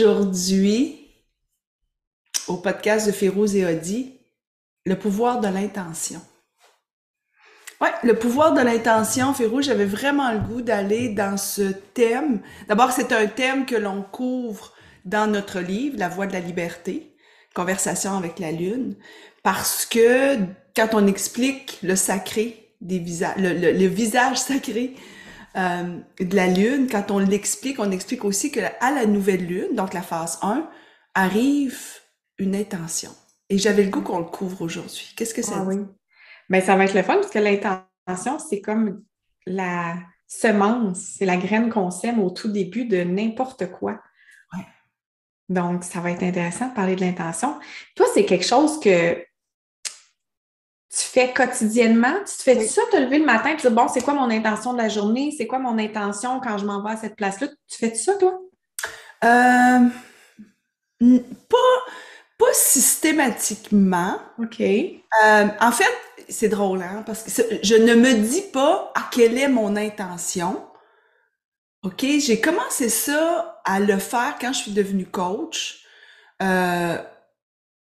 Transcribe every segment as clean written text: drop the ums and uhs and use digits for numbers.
aujourd'hui, au podcast de Férouz et Audi, le pouvoir de l'intention. Ouais, le pouvoir de l'intention, Férouz, j'avais vraiment le goût d'aller dans ce thème. D'abord, c'est un thème que l'on couvre dans notre livre, La Voie de la liberté, Conversation avec la Lune, parce que quand on explique le sacré des visages, le visage sacré de la Lune, quand on explique aussi que à la nouvelle Lune, donc la phase 1, arrive une intention. Et j'avais le goût qu'on le couvre aujourd'hui. Qu'est-ce que ça Ah dit? oui. Bien, ça va être le fun parce que l'intention, c'est comme la semence, c'est la graine qu'on sème au tout début de n'importe quoi. Ouais. Donc, ça va être intéressant de parler de l'intention. Toi, c'est quelque chose que tu fais quotidiennement. Tu te fais Oui. ça, te lever le matin et te dire, bon, c'est quoi mon intention de la journée? C'est quoi mon intention quand je m'en vais à cette place-là? Tu fais ça, toi? Euh, pas systématiquement. OK. En fait, c'est drôle, hein, parce que je ne me dis pas quelle est mon intention. OK, j'ai commencé ça à le faire quand je suis devenue coach. Euh,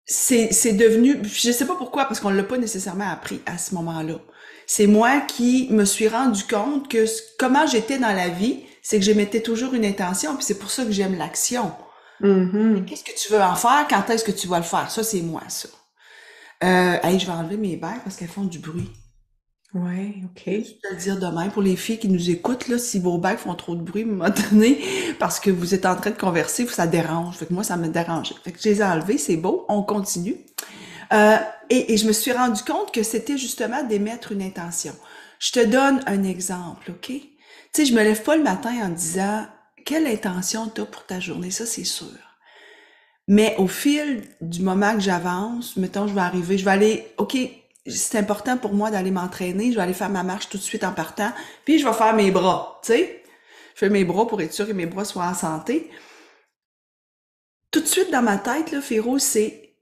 c'est devenu, je sais pas pourquoi, parce qu'on l'a pas nécessairement appris à ce moment-là. C'est moi qui me suis rendu compte que comment j'étais dans la vie, c'est que je mettais toujours une intention, puis c'est pour ça que j'aime l'action. Mhm. Qu'est-ce que tu veux en faire? Quand est-ce que tu vas le faire? Ça, c'est moi, ça. Hey, je vais enlever mes bagues parce qu'elles font du bruit. Oui, OK. Je vais juste te le dire demain pour les filles qui nous écoutent, là, si vos bagues font trop de bruit à un moment donné, parce que vous êtes en train de converser, ça dérange. Fait que moi, ça me dérangeait. Fait que je les ai enlevées, c'est beau, on continue. Euh, et je me suis rendu compte que c'était justement d'émettre une intention. Je te donne un exemple, OK? Tu sais, je me lève pas le matin en disant quelle intention tu as pour ta journée, ça c'est sûr. Mais au fil du moment que j'avance, mettons, je vais aller, OK, c'est important pour moi d'aller m'entraîner, je vais aller faire ma marche tout de suite en partant, puis je vais faire mes bras, tu sais. Je fais mes bras pour être sûr que mes bras soient en santé. Tout de suite dans ma tête, là, Féro, c'est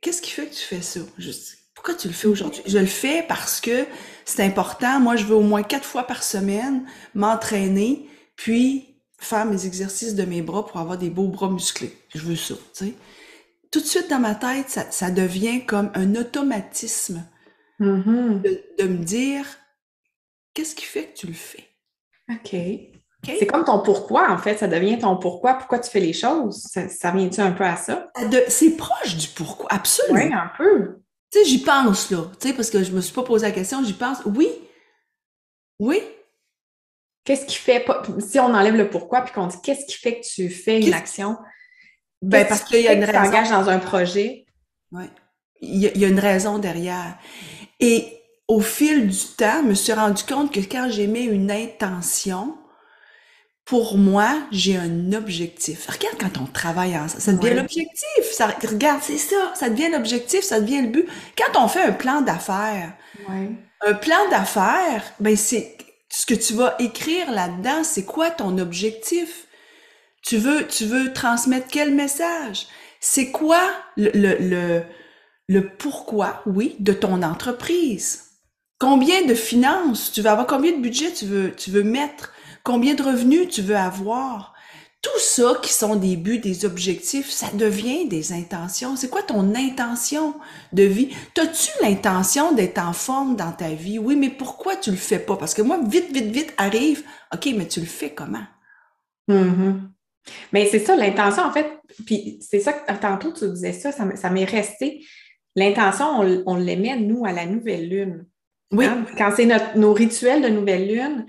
qu'est-ce qui fait que tu fais ça? Juste, pourquoi tu le fais aujourd'hui? Je le fais parce que c'est important. Moi, je veux au moins 4 fois par semaine m'entraîner, puis faire mes exercices de mes bras pour avoir des beaux bras musclés. Je veux ça, tu sais. Tout de suite dans ma tête, ça devient comme un automatisme Mhm. de me dire, qu'est-ce qui fait que tu le fais? OK. C'est OK? comme ton pourquoi, en fait. Ça devient ton pourquoi. Pourquoi tu fais les choses? Ça vient-tu un peu à ça? C'est proche du pourquoi, Oui, absolument. un peu. Tu sais, j'y pense, là. Tu sais, parce que je me suis pas posé la question, j'y pense. Oui, oui. Qu'est-ce qui fait, si on enlève le pourquoi puis qu'on dit qu'est-ce qui fait que tu fais une Qu'est-ce action? Ben, Qu'est-ce parce qui qu'il y a fait une que tu raison. t'engages dans un projet? Ouais. Il y a une raison derrière. Et au fil du temps, je me suis rendu compte que quand j'émets une intention, pour moi, j'ai un objectif. Regarde quand on travaille ensemble, ça devient Oui. l'objectif. Regarde, c'est ça, ça devient l'objectif, ça devient le but. Quand on fait Oui. un plan d'affaires, ben c'est ce que tu vas écrire là-dedans, c'est quoi ton objectif? Tu veux transmettre quel message? C'est quoi le pourquoi, oui, de ton entreprise? Combien de finances tu veux avoir? Combien de budget tu veux mettre? Combien de revenus tu veux avoir? Tout ça qui sont des buts, des objectifs, ça devient des intentions. C'est quoi ton intention de vie? T'as-tu l'intention d'être en forme dans ta vie? Oui, mais pourquoi tu le fais pas? Parce que moi, vite, vite, vite arrive. OK, mais tu le fais comment? Mhm. Mais c'est ça, l'intention, en fait, puis c'est ça que tantôt tu disais ça, ça m'est resté. L'intention, on l'aimait, nous, à la nouvelle lune. Oui, Hein? Quand c'est nos rituels de nouvelle lune,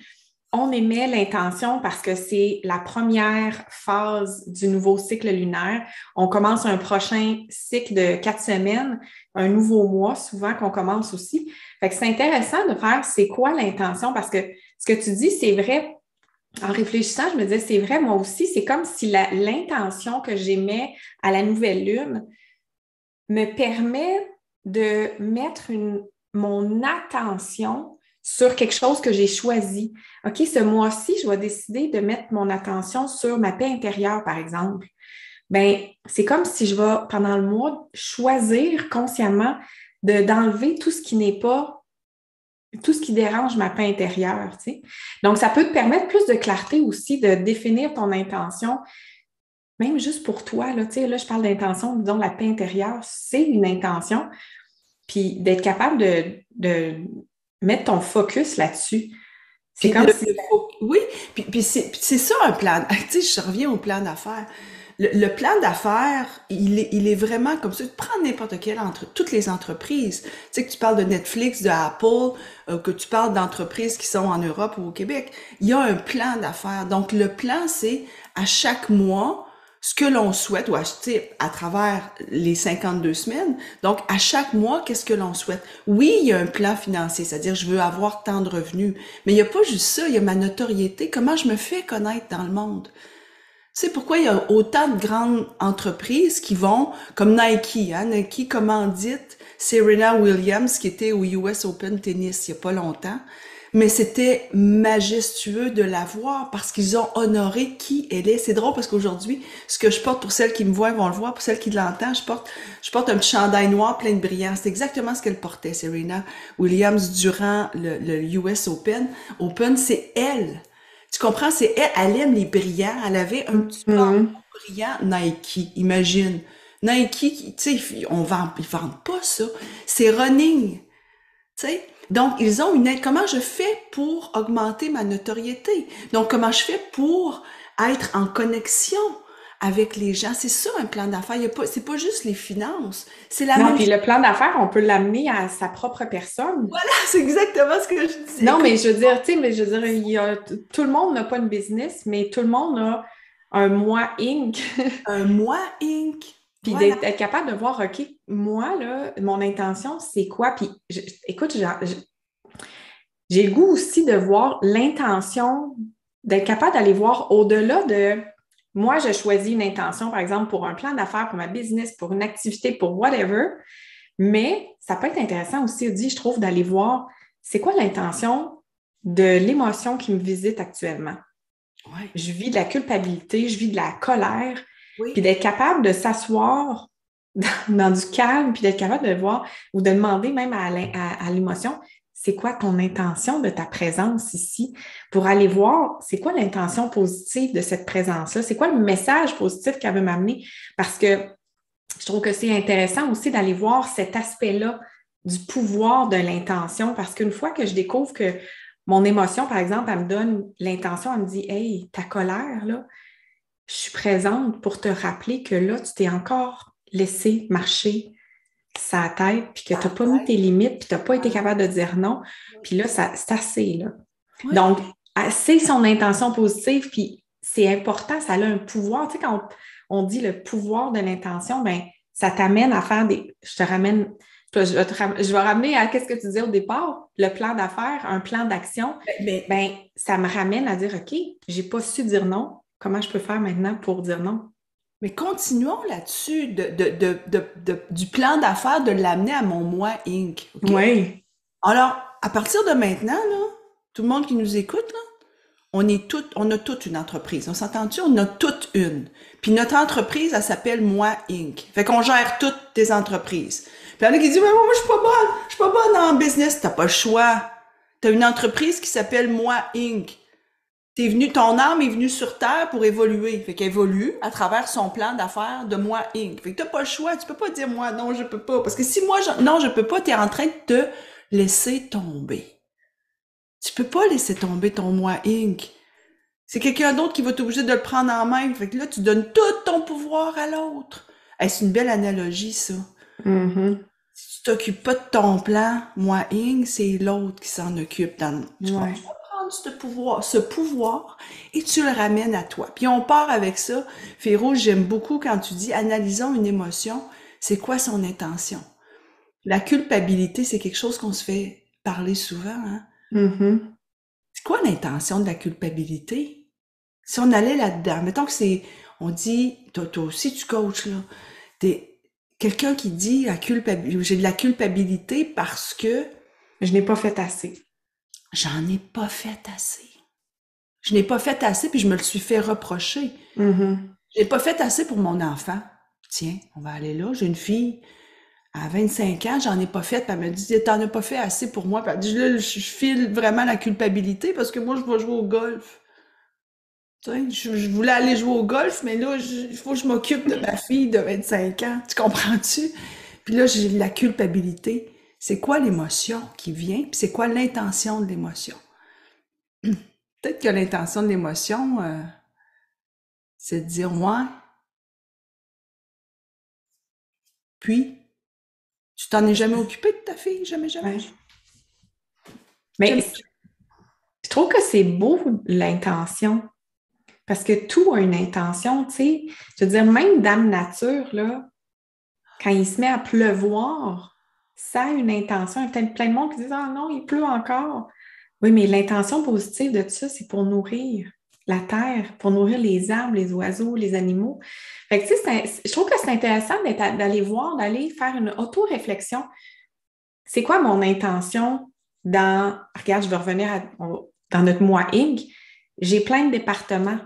on émet l'intention parce que c'est la première phase du nouveau cycle lunaire. On commence un prochain cycle de 4 semaines, un nouveau mois, souvent qu'on commence aussi. Fait que c'est intéressant de faire c'est quoi l'intention parce que ce que tu dis, c'est vrai. En réfléchissant, je me disais, c'est vrai, moi aussi, c'est comme si l'intention que j'émets à la nouvelle lune me permet de mettre mon attention sur quelque chose que j'ai choisi. OK, ce mois-ci, je vais décider de mettre mon attention sur ma paix intérieure, par exemple. Ben, c'est comme si je vais, pendant le mois, choisir consciemment d'enlever tout ce qui n'est pas, tout ce qui dérange ma paix intérieure, tu sais. Donc, ça peut te permettre plus de clarté aussi de définir ton intention même juste pour toi, là, tu sais, là, je parle d'intention, disons, la paix intérieure, c'est une intention. Puis d'être capable de mettre ton focus là-dessus. C'est Puis comme si... oui, puis c'est ça un plan. Tu sais, je reviens au plan d'affaires. Le plan d'affaires, il est vraiment comme ça. Prends n'importe quelle toutes les entreprises. Tu sais que tu parles de Netflix, de Apple, que tu parles d'entreprises qui sont en Europe ou au Québec. Il y a un plan d'affaires. Donc le plan, c'est à chaque mois ce que l'on souhaite, ou tu sais, à travers les 52 semaines. Donc à chaque mois, qu'est-ce que l'on souhaite? Oui, il y a un plan financier, c'est-à-dire je veux avoir tant de revenus. Mais il n'y a pas juste ça, il y a ma notoriété. Comment je me fais connaître dans le monde? Tu sais pourquoi il y a autant de grandes entreprises qui vont, comme Nike, hein, Nike commandite Serena Williams qui était au US Open Tennis il y a pas longtemps, mais c'était majestueux de la voir parce qu'ils ont honoré qui elle est. C'est drôle parce qu'aujourd'hui, ce que je porte, pour celles qui me voient vont le voir, pour celles qui l'entendent, je porte un petit chandail noir plein de brillants. C'est exactement ce qu'elle portait, Serena Williams, durant le US Open. Open, c'est elle. Tu comprends? C'est elle, elle aime les brillants. Elle avait un petit bandeau Mhm. brillant Nike. Imagine. Nike, tu sais, ils vendent pas ça. C'est running. Tu sais? Donc, ils ont une aide. Comment je fais pour augmenter ma notoriété? Donc, comment je fais pour être en connexion avec les gens? C'est ça, un plan d'affaires. C'est pas juste les finances. C'est la Non, même puis chose. le plan d'affaires, on peut l'amener à sa propre personne. C'est exactement ce que je dis. Non, Écoute, mais je veux dire, tu sais, mais je veux dire, tout le monde n'a pas une business, mais tout le monde a un moi Inc. un moi Inc. Puis Voilà. d'être être capable de voir, OK, moi, là, mon intention, c'est quoi? Puis écoute, j'ai le goût aussi de voir l'intention, d'être capable d'aller voir au-delà de moi, je choisis une intention, par exemple, pour un plan d'affaires, pour ma business, pour une activité, pour whatever. Mais ça peut être intéressant aussi, je trouve, d'aller voir c'est quoi l'intention de l'émotion qui me visite actuellement. Ouais. Je vis de la culpabilité, je vis de la colère, puis Oui. d'être capable de s'asseoir dans du calme, puis d'être capable de voir ou de demander même à l'émotion, c'est quoi ton intention de ta présence ici pour aller voir c'est quoi l'intention positive de cette présence-là, c'est quoi le message positif qu'elle veut m'amener parce que je trouve que c'est intéressant aussi d'aller voir cet aspect-là du pouvoir de l'intention parce qu'une fois que je découvre que mon émotion, par exemple, elle me donne l'intention, elle me dit, hey, ta colère, là, je suis présente pour te rappeler que là, tu t'es encore laissé marcher sa tête, puis que tu n'as pas mis tes limites, puis tu n'as pas été capable de dire non. Puis là, c'est assez, là. Oui. Donc, c'est son intention positive, puis c'est important, ça a un pouvoir. Tu sais, quand on dit le pouvoir de l'intention, ben ça t'amène à faire des... Je te ramène... Je vais ramener à qu'est-ce que tu disais au départ, le plan d'affaires, un plan d'action. Mais, Ben, ça me ramène à dire, OK, j'ai pas su dire non. Comment je peux faire maintenant pour dire non? mais continuons là-dessus du plan d'affaires, de l'amener à mon moi Inc. OK? Oui. Alors, à partir de maintenant, là, tout le monde qui nous écoute, là, on a toute une entreprise. On s'entend-tu? On a toute une. Puis notre entreprise, elle s'appelle Moi Inc. Fait qu'on gère toutes tes entreprises. Puis il y en a qui disent, mais moi, je suis pas bonne en business. T'as pas le choix. T'as une entreprise qui s'appelle Moi Inc. Ton âme est venue sur Terre pour évoluer. Fait qu'elle évolue à travers son plan d'affaires de Moi Inc. Fait que t'as pas le choix. Tu peux pas dire, moi, non, je peux pas. Parce que si moi, non, je peux pas, t'es en train de te laisser tomber. Tu peux pas laisser tomber ton Moi Inc. C'est quelqu'un d'autre qui va t'obliger de le prendre en main. Fait que là, tu donnes tout ton pouvoir à l'autre. Hey, c'est une belle analogie, ça. Mhm. Si tu t'occupes pas de ton plan, moi, Inc., c'est l'autre qui s'en occupe tu comprends? Tu Ouais. vas prendre ce pouvoir et tu le ramènes à toi. Puis on part avec ça. Féro, j'aime beaucoup quand tu dis analysons une émotion. C'est quoi son intention? La culpabilité, c'est quelque chose qu'on se fait parler souvent, hein? Mhm. C'est quoi l'intention de la culpabilité? Si on allait là-dedans, mettons que on dit, toi aussi tu coaches, là, quelqu'un qui dit j'ai de la culpabilité parce que Je n'ai pas fait assez. j'en ai pas fait assez. Je n'ai pas fait assez, puis je me le suis fait reprocher. Mhm. J'ai pas fait assez pour mon enfant. Tiens, on va aller là. J'ai une fille à 25 ans, j'en ai pas fait, puis elle me dit, t'en as pas fait assez pour moi. Puis elle dit, là, je file vraiment la culpabilité parce que moi, je vais jouer au golf. Tu sais, je voulais aller jouer au golf, mais là, il faut que je m'occupe de ma fille de 25 ans. Tu comprends-tu? Puis là, j'ai la culpabilité. C'est quoi l'émotion qui vient? Puis c'est quoi l'intention de l'émotion? Peut-être que l'intention de l'émotion, c'est de dire, ouais, puis, tu t'en es jamais occupé de ta fille? Jamais, jamais? Ouais. Mais Jamais. je trouve que c'est beau l'intention, parce que tout a une intention, tu sais. Je veux dire, même Dame Nature, là, quand il se met à pleuvoir, ça a une intention. Il y a peut-être plein de monde qui disent ah non, il pleut encore. Oui, mais l'intention positive de tout ça, c'est pour nourrir la terre, pour nourrir les arbres, les oiseaux, les animaux. Fait que, tu sais, je trouve que c'est intéressant d'aller voir, d'aller faire une auto-réflexion. C'est quoi mon intention regarde, je vais revenir dans notre mois Inc. J'ai plein de départements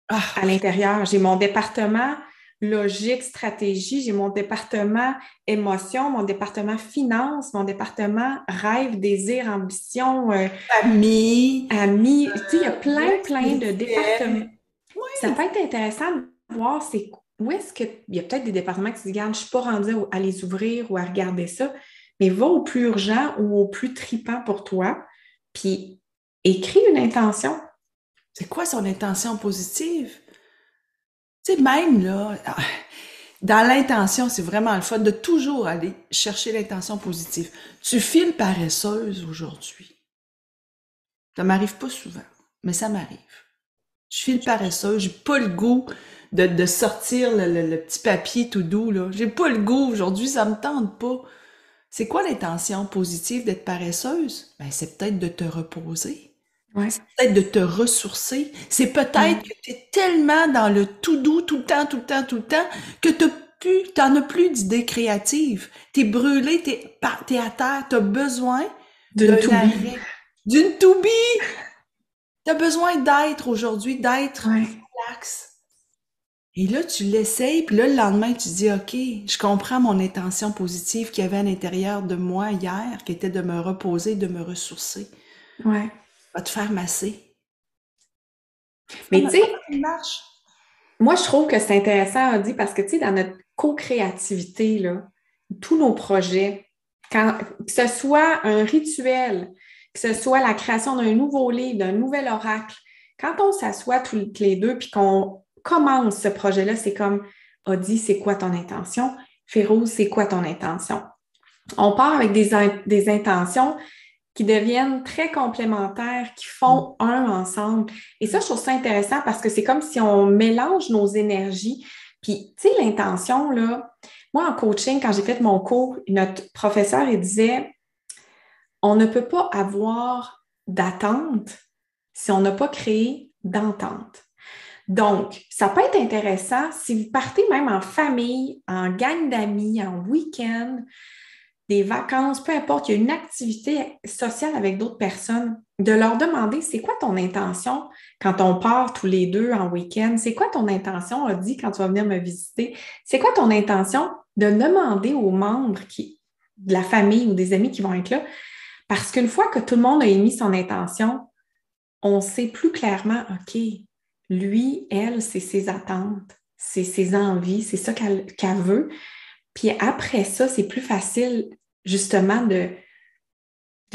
Ah, à l'intérieur. J'ai mon département logique, stratégie, j'ai mon département émotion, mon département finance, mon département rêve, désir, ambition, famille, amis. Tu sais, il y a ouais, plein de départements. spirituel. Ça Oui, peut être intéressant de voir où est-ce qu'il y a peut-être des départements qui se disent, regarde, je ne suis pas rendue à les ouvrir ou à regarder ça, mais va au plus urgent ou au plus tripant pour toi, puis écris une intention. c'est quoi son intention positive? Tu sais, même là, dans l'intention, c'est vraiment le fun de toujours aller chercher l'intention positive. Tu files paresseuse aujourd'hui. Ça m'arrive pas souvent, mais ça m'arrive. Je file paresseuse, j'ai pas le goût de sortir le petit papier tout doux, là. J'ai pas le goût aujourd'hui, ça me tente pas. C'est quoi l'intention positive d'être paresseuse? Ben, c'est peut-être de te reposer. Ouais, C'est peut-être de te ressourcer. C'est peut-être ouais. que tu es tellement dans le tout doux tout le temps, tout le temps, tout le temps, que t'en as plus d'idées créatives. T'es brûlé, t'es à terre, t'as besoin D'une d'un toubie. arrêt, d'une toubie. T'as besoin d'être aujourd'hui, d'être Ouais. relax. Et là, tu l'essayes, puis là, le lendemain, tu dis, OK, je comprends mon intention positive qu'il y avait à l'intérieur de moi hier, qui était de me reposer, de me ressourcer. Ouais. Va te faire masser. Mais tu Va sais, faire une marche. moi, je trouve que c'est intéressant, Audie, parce que, tu sais, dans notre co-créativité, là, tous nos projets, que ce soit un rituel, que ce soit la création d'un nouveau livre, d'un nouvel oracle, quand on s'assoit tous les deux puis qu'on commence ce projet-là, c'est comme, Audie, c'est quoi ton intention? Férouz, c'est quoi ton intention? On part avec des intentions qui deviennent très complémentaires, qui font un ensemble. Et ça, je trouve ça intéressant parce que c'est comme si on mélange nos énergies. Puis, tu sais, l'intention, là, moi, en coaching, quand j'ai fait mon cours, notre professeur, il disait, on ne peut pas avoir d'attente si on n'a pas créé d'entente. Donc, ça peut être intéressant si vous partez même en famille, en gang d'amis, en week-end, des vacances, peu importe, il y a une activité sociale avec d'autres personnes, de leur demander c'est quoi ton intention quand on part tous les deux en week-end? C'est quoi ton intention, a dit, quand tu vas venir me visiter? C'est quoi ton intention de demander aux membres de la famille ou des amis qui vont être là? Parce qu'une fois que tout le monde a émis son intention, on sait plus clairement, OK, lui, elle, c'est ses attentes, c'est ses envies, c'est ça qu'elle veut. Puis après ça, c'est plus facile justement de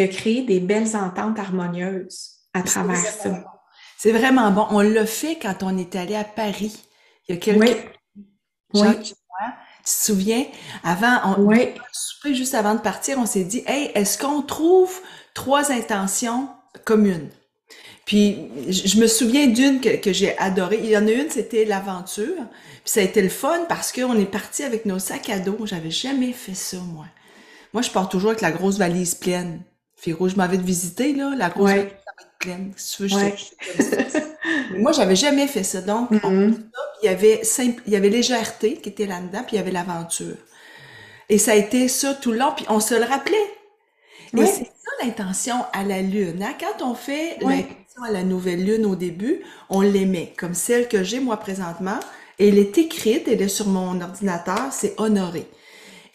créer des belles ententes harmonieuses à travers ça. C'est vraiment bon. On l'a fait quand on est allé à Paris. Il y a Oui, quelques oui, gens qui tu te souviens, oui, durant le souper, juste avant de partir, on s'est dit, hey, est-ce qu'on trouve trois intentions communes? Puis, je me souviens d'une que j'ai adorée. Il y en a une, c'était l'aventure. Puis ça a été le fun parce qu'on est parti avec nos sacs à dos. J'avais jamais fait ça, moi. Moi, je pars toujours avec la grosse valise pleine. Firo, je m'avais visité, là, la grosse valise oui, pleine. Si tu veux, oui. je comme ça. Mais moi, j'avais jamais fait ça. Donc, Mhm. il y avait il y avait légèreté qui était là-dedans, puis il y avait l'aventure. Et ça a été ça tout le long, puis on se le rappelait. Et Oui, c'est ça l'intention à la lune, hein? Quand on fait oui, l'intention à la nouvelle lune au début, on l'émet, comme celle que j'ai moi présentement. Et elle est écrite, elle est sur mon ordinateur, c'est honoré.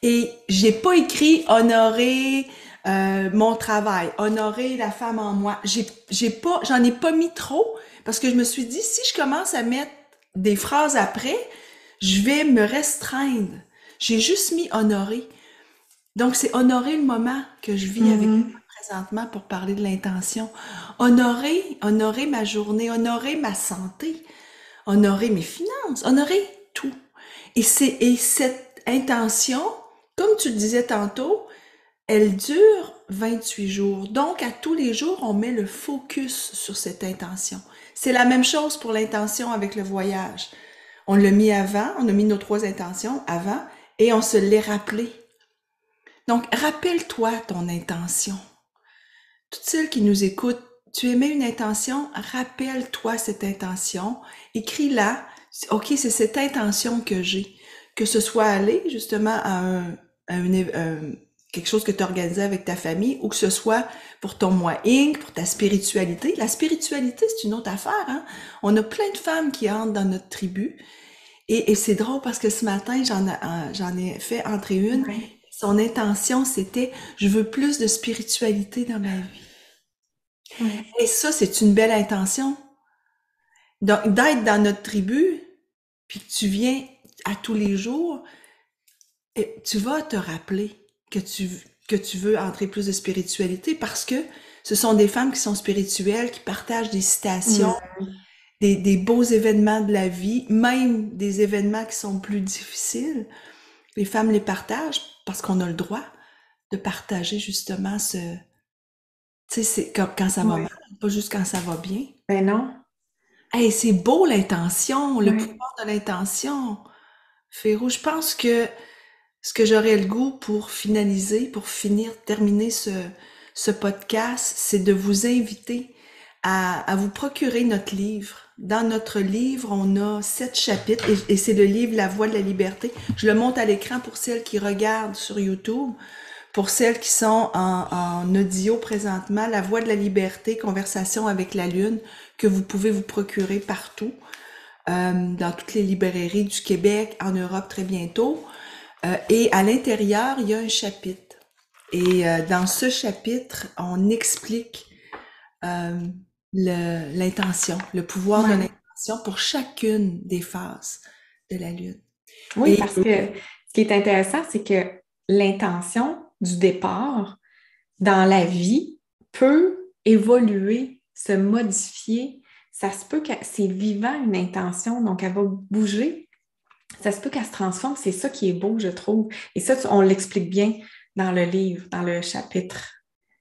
Et j'ai pas écrit honoré mon travail, honorer la femme en moi. J'en ai pas mis trop parce que je me suis dit, si je commence à mettre des phrases après, je vais me restreindre. J'ai juste mis honorer. Donc, c'est honorer le moment que je vis avec toi présentement pour parler de l'intention. Honorer ma journée, honorer ma santé, honorer mes finances, honorer tout. Et cette intention, comme tu le disais tantôt, elle dure 28 jours. Donc, à tous les jours, on met le focus sur cette intention. C'est la même chose pour l'intention avec le voyage. On l'a mis avant, on a mis nos 3 intentions avant et on se l'est rappelé. Donc, rappelle-toi ton intention. Toutes celles qui nous écoutent, tu émets une intention, rappelle-toi cette intention, écris-la. OK, c'est cette intention que j'ai. Que ce soit aller justement quelque chose que tu organisé avec ta famille ou que ce soit pour ton moi Inc, pour ta spiritualité. La spiritualité, c'est une autre affaire, hein? On a plein de femmes qui entrent dans notre tribu. Et c'est drôle parce que ce matin, j'en ai fait entrer une. Ouais. Son intention, c'était « Je veux plus de spiritualité dans ma vie ». Ouais. Et ça, c'est une belle intention. Donc, d'être dans notre tribu, puis que tu viens à tous les jours, et tu vas te rappeler que tu veux entrer plus de spiritualité parce que ce sont des femmes qui sont spirituelles, qui partagent des citations, des beaux événements de la vie, même des événements qui sont plus difficiles. Les femmes les partagent parce qu'on a le droit de partager justement tu sais, c'est quand ça va Ouais. mal, pas juste quand ça va bien. Ben non. Hey, c'est beau l'intention, le Ouais. pouvoir de l'intention. Féro, je pense que ce que j'aurais le goût pour finaliser, pour terminer ce podcast, c'est de vous inviter à vous procurer notre livre. Dans notre livre, on a 7 chapitres et c'est le livre La Voix de la liberté. Je le monte à l'écran pour celles qui regardent sur YouTube. Pour celles qui sont en audio présentement, La Voix de la liberté, conversation avec la lune, que vous pouvez vous procurer partout, dans toutes les librairies du Québec, en Europe très bientôt. Et à l'intérieur, il y a un chapitre. Et dans ce chapitre, on explique l'intention, le pouvoir de Ouais. l'intention pour chacune des phases de la lune. Oui, Et parce que ce qui est intéressant, c'est que l'intention du départ dans la vie peut évoluer, se modifier. Ça se peut que c'est vivant une intention, donc elle va bouger. Ça se peut qu'elle se transforme. C'est ça qui est beau, je trouve. Et ça, on l'explique bien dans le livre, dans le chapitre.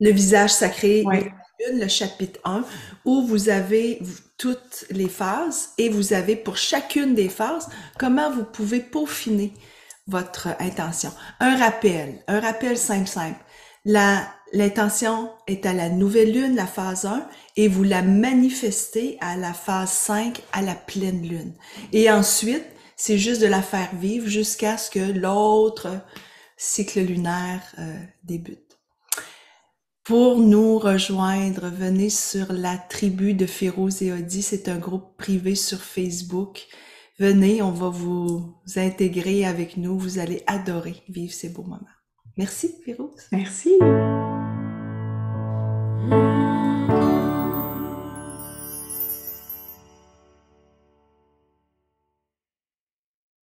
le visage sacré de Oui. la lune, le chapitre 1, où vous avez toutes les phases et vous avez pour chacune des phases comment vous pouvez peaufiner votre intention. Un rappel simple. L'intention est à la nouvelle lune, la phase 1, et vous la manifestez à la phase 5, à la pleine lune. Et ensuite, c'est juste de la faire vivre jusqu'à ce que l'autre cycle lunaire débute. Pour nous rejoindre, venez sur la tribu de Féroz et Odi. C'est un groupe privé sur Facebook. Venez, on va vous intégrer avec nous. Vous allez adorer vivre ces beaux moments. Merci, Féroz. Merci.